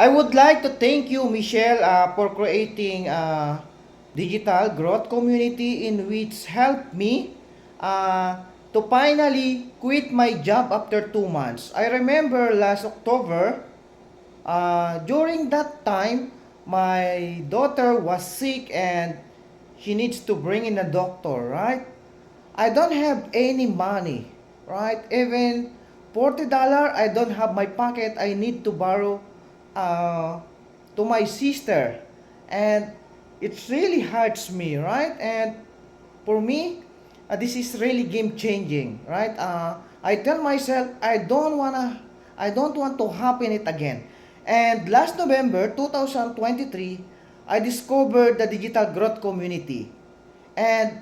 I would like to thank you, Michelle, for creating a digital growth community in which helped me to finally quit my job after 2 months. I remember last October, during that time, my daughter was sick and she needs to bring in a doctor, right? I don't have any money, right? Even $40, I don't have my pocket. I need to borrow uh, to my sister. And it really hurts me, right? And for me, this is really game changing, right? I tell myself I don't want to happen it again. And last November 2023, I discovered the digital growth community. And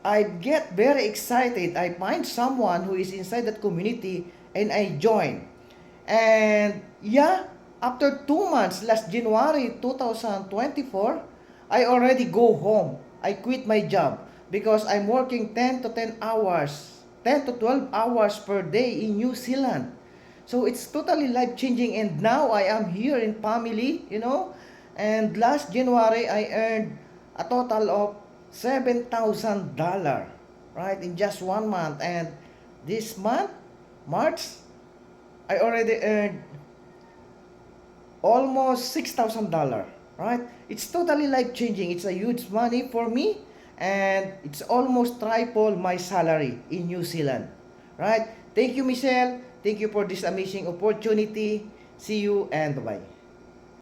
I get very excited. I find someone who is inside that community and I join. And yeah, after 2 months, last January 2024, I already go home. I quit my job because I'm working 10 to 10 hours, 10 to 12 hours per day in New Zealand. So it's totally life changing, and now I am here in family. And last January I earned a total of $7,000, right, in just 1 month. And this month, March, I already earned almost $6,000, right? It's totally life changing. It's a huge money for me, and it's almost triple my salary in New Zealand, right? Thank you, Michelle. Thank you for this amazing opportunity. See you and bye.